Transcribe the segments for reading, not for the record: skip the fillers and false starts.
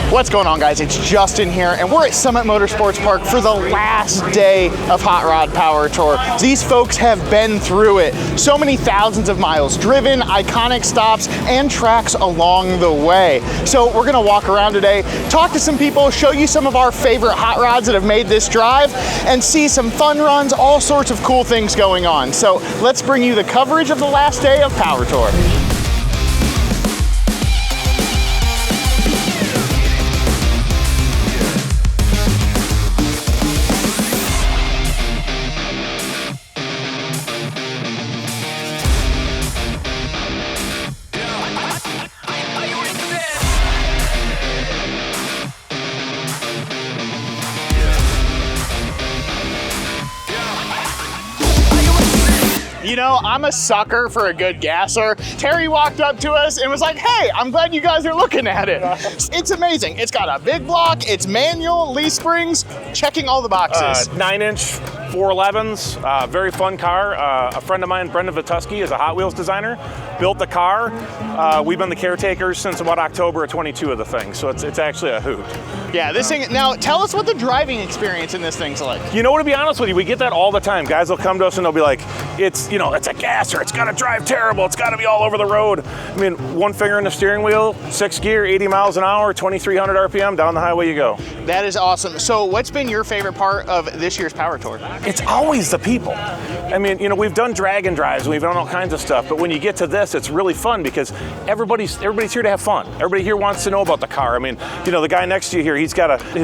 What's going on, guys? It's Justin here, and we're at Summit Motorsports Park for the last day of Hot Rod Power Tour. These folks have been through it. So many thousands of miles driven, iconic stops, and tracks along the way. So we're gonna walk around today, talk to some people, show you some of our favorite hot rods that have made this drive, and see some fun runs, all sorts of cool things going on. So let's bring you the coverage of the last day of Power Tour. You know, I'm a sucker for a good gasser. Terry walked up to us and was like, hey, I'm glad you guys are looking at it. It's amazing. It's got a big block, it's manual, leaf springs, checking all the boxes. 9-inch 411s, very fun car. A friend of mine, Brendan Vituski, is a Hot Wheels designer, built the car. We've been the caretakers since about October of 22 of the thing, so it's actually a hoot. Yeah, this thing, now tell us what the driving experience in this thing's like. You know, to be honest with you, we get that all the time. Guys will come to us and they'll be like, it's a gasser, it's gotta drive terrible, it's gotta be all over the road. I mean, one finger in the steering wheel, 6 gear, 80 miles an hour, 2,300 RPM, down the highway you go. That is awesome. So what's been your favorite part of this year's Power Tour? It's always the people. I mean, you know, we've done drag and drives, we've done all kinds of stuff, but when you get to this, it's really fun because everybo's here to have fun. Everybody here wants to know about the car. I mean, you know, the guy next to you here, his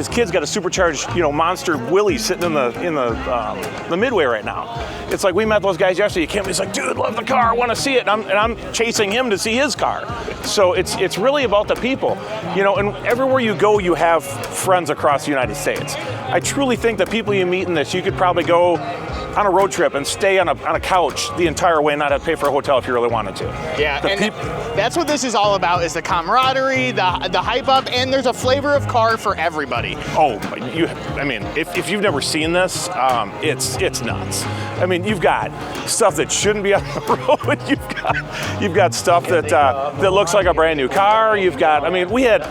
kid's got a supercharged, monster Willie sitting in the midway right now. It's like we met those guys yesterday. He came and he's like, dude, love the car, I want to see it. And I'm chasing him to see his car. So it's really about the people. You know, and everywhere you go, you have friends across the United States. I truly think that people you meet in this, you could probably go on a road trip and stay on a couch the entire way and not have to pay for a hotel if you really wanted to. Yeah, that's what this is all about, is the camaraderie, the hype up, and there's a flavor of car for everybody. Oh, I mean, if you've never seen this, it's nuts. I mean, you've got stuff that shouldn't be on the road. You've got stuff that looks like a brand new car. You've got, I mean, we had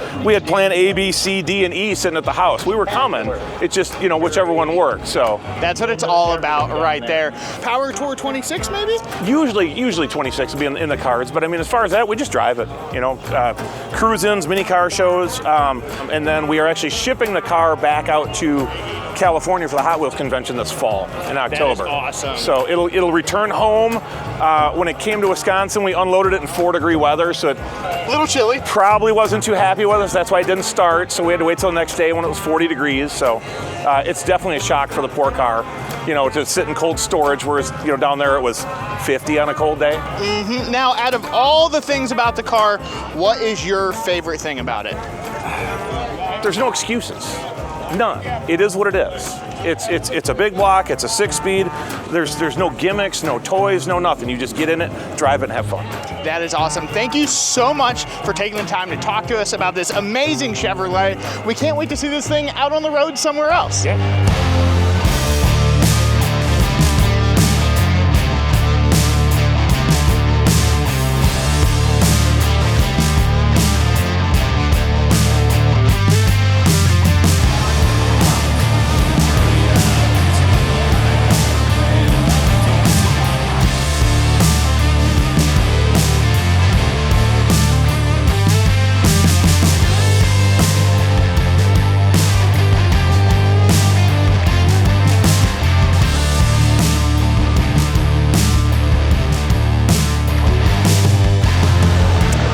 plan A, B, C, D, and E sitting at the house. We were coming. It's just, whichever one worked. So that's what it's all about right there. Power Tour 26 maybe? Usually 26 would be in the cards, but I mean, as far as that, we just drive it. Cruise-ins, mini car shows, and then we are actually shipping the car back out to California for the Hot Wheels convention this fall in October. That is awesome. So it'll return home. When it came to Wisconsin, we unloaded it in 4-degree weather, so it a little chilly. Probably wasn't too happy with us. That's why it didn't start. So we had to wait till the next day when it was 40 degrees. So it's definitely a shock for the poor car, to sit in cold storage, whereas down there it was 50 on a cold day. Mm-hmm. Now, out of all the things about the car, what is your favorite thing about it? There's no excuses. None. It is what it is. It's a big block. It's a 6-speed. There's no gimmicks, no toys, no nothing. You just get in it, drive it, and have fun. That is awesome. Thank you so much for taking the time to talk to us about this amazing Chevrolet. We can't wait to see this thing out on the road somewhere else. Yeah.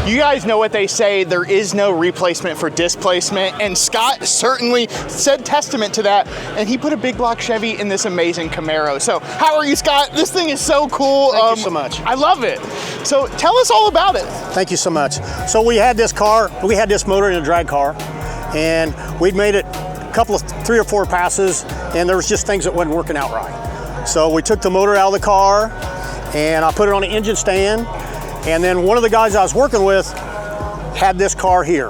You guys know what they say, there is no replacement for displacement, and Scott certainly said testament to that, and he put a big block Chevy in this amazing Camaro. So how are you, Scott? This thing is so cool. Thank you so much. I love it. So tell us all about it. Thank you so much. So we had this motor in a drag car, and we'd made it a couple of 3 or 4 passes, and there was just things that wasn't working out right. So we took the motor out of the car, and I put it on an engine stand. And then one of the guys I was working with had this car here.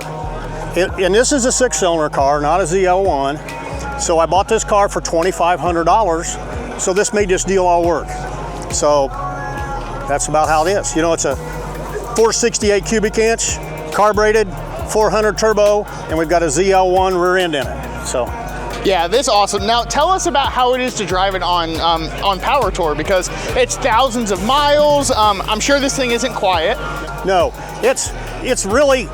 And this is a 6-cylinder car, not a ZL1. So I bought this car for $2,500. So this made this deal all work. So that's about how it is. It's a 468 cubic inch, carbureted, 400 turbo, and we've got a ZL1 rear end in it. So. Yeah, this is awesome. Now tell us about how it is to drive it on Power Tour, because it's thousands of miles. I'm sure this thing isn't quiet. No, it's really,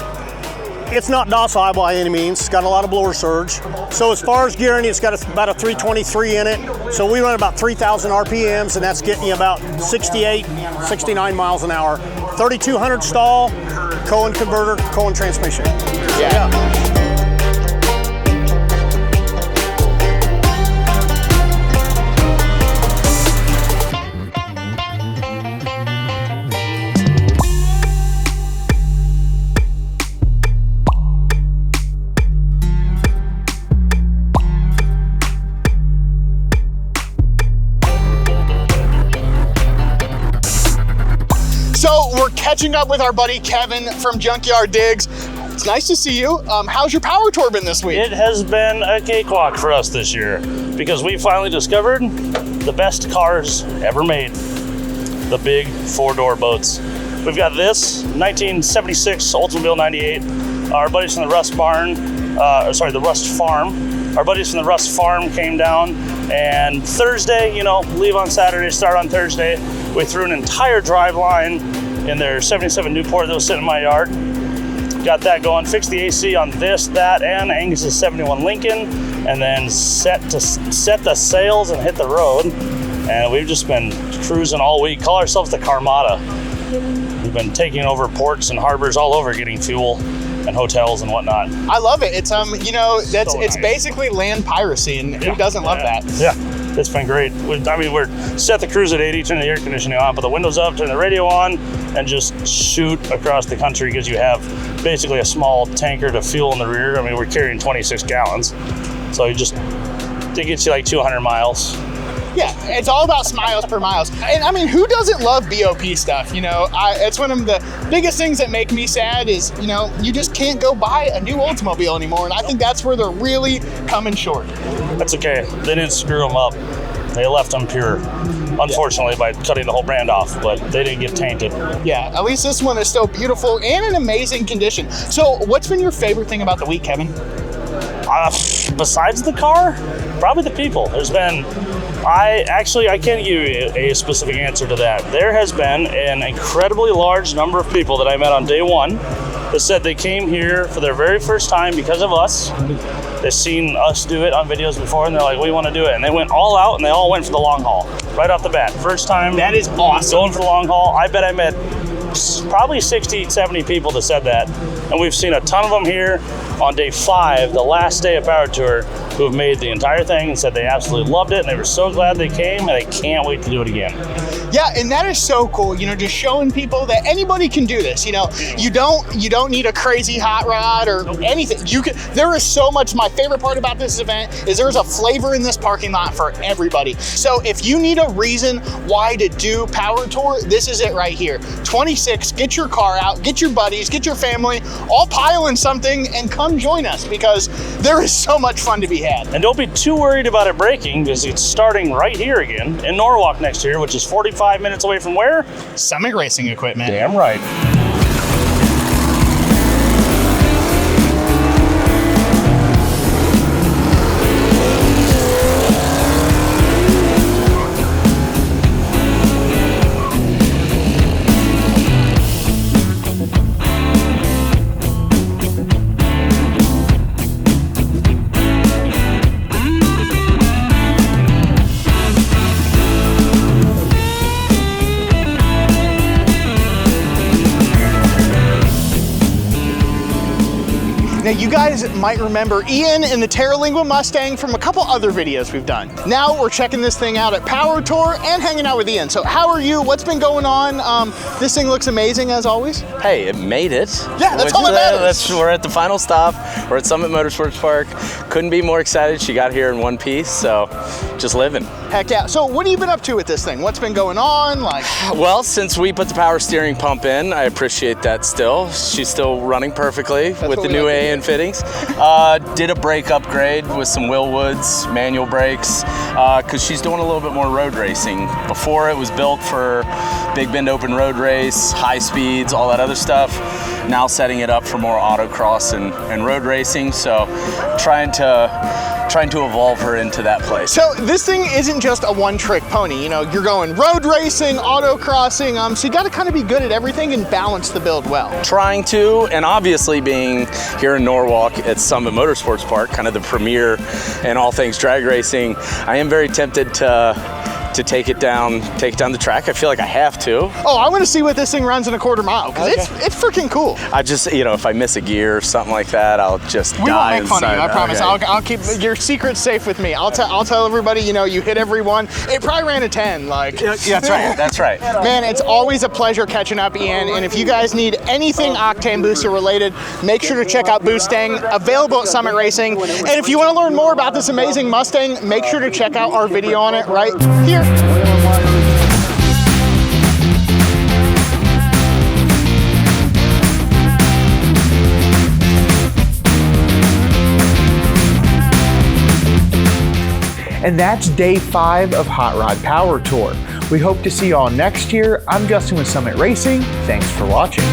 it's not docile by any means. It's got a lot of blower surge. So as far as gearing, it's got about a 323 in it. So we run about 3,000 RPMs, and that's getting you about 68, 69 miles an hour. 3,200 stall, Cohen converter, Cohen transmission. Yeah. So we're catching up with our buddy Kevin from Junkyard Digs. It's nice to see you. How's your Power Tour been this week? It has been a cakewalk for us this year because we finally discovered the best cars ever made, the big four-door boats. We've got this 1976 Oldsmobile 98. Our buddies from the Rust Barn, the Rust Farm. Our buddies from the Rust Farm came down, and Thursday, leave on Saturday, start on Thursday. We threw an entire drive line in their 77 Newport that was sitting in my yard. Got that going, fixed the AC on this, that, and Angus's 71 Lincoln, and then set the sails and hit the road. And we've just been cruising all week. Call ourselves the Carmada. We've been taking over ports and harbors all over, getting fuel and hotels and whatnot. I love it. It's it's basically land piracy, and who doesn't love that? Yeah, it's been great. We're set the cruise at 80, turn the air conditioning on, put the windows up, turn the radio on, and just shoot across the country because you have basically a small tanker to fuel in the rear. We're carrying 26 gallons, so it gets you like 200 miles. Yeah, it's all about miles per miles. And who doesn't love BOP stuff? It's one of the biggest things that make me sad is, you just can't go buy a new Oldsmobile anymore. And I think that's where they're really coming short. That's okay. They didn't screw them up. They left them pure, unfortunately, by cutting the whole brand off, but they didn't get tainted. Yeah, at least this one is still beautiful and in amazing condition. So what's been your favorite thing about the week, Kevin? Besides the car, probably the people. I can't give you a specific answer to that. There has been an incredibly large number of people that I met on day one that said they came here for their very first time because of us. They've seen us do it on videos before, and they're like, we want to do it. And they went all out, and they all went for the long haul right off the bat. First time. That is awesome. Going for the long haul. I bet I met probably 60, 70 people that said that. And we've seen a ton of them here on day 5, the last day of Power Tour, who have made the entire thing and said they absolutely loved it, and they were so glad they came, and they can't wait to do it again. Yeah, and that is so cool, just showing people that anybody can do this. You don't need a crazy hot rod or anything. There is so much. My favorite part about this event is there's a flavor in this parking lot for everybody. So if you need a reason why to do Power Tour, this is it right here. 26, get your car out, get your buddies, get your family, all pile in something and come join us, because there is so much fun to be had. And don't be too worried about it breaking, because it's starting right here again in Norwalk next year, which is 45 minutes away from where? Summit Racing Equipment. Damn right. Now you guys might remember Ian in the Terralingua Mustang from a couple other videos we've done. Now we're checking this thing out at Power Tour and hanging out with Ian. So how are you? What's been going on? This thing looks amazing as always. Hey, it made it. Yeah, that's all that matters. We're at the final stop. We're at Summit Motorsports Park. Couldn't be more excited. She got here in one piece, so just living. Heck yeah. So what have you been up to with this thing? What's been going on? Well, since we put the power steering pump in, I appreciate that still. She's still running perfectly with the new AA and fittings. Did a brake upgrade with some Willwoods, manual brakes, because she's doing a little bit more road racing. Before it was built for big bend open road race, high speeds, all that other stuff. now setting it up for more autocross and road racing. So trying to evolve her into that place. So this thing isn't just a one-trick pony. You know, you're going road racing, autocrossing, so you got to kind of be good at everything and balance the build well. Trying to, and obviously being here in Norwalk at Summit Motorsports Park, kind of the premier in all things drag racing, I am very tempted to take it down the track. I feel like I have to. Oh, I want to see what this thing runs in a quarter mile, because it's freaking cool. I just, you know, if I miss a gear or something like that, I'll just we die won't make fun of you, I promise. Okay. I'll keep your secret safe with me. I'll tell everybody, you know, you hit every one. It probably ran a 10, like. Yeah, that's right, that's right. Man, it's always a pleasure catching up, Ian, and if you guys need anything Octane Booster related, make sure to check out Boostang, available at Summit Racing. And if you want to learn more about this amazing Mustang, make sure to check out our video on it right here. And that's day 5 of Hot Rod Power Tour. We hope to see you all next year. I'm Justin with Summit Racing. Thanks for watching.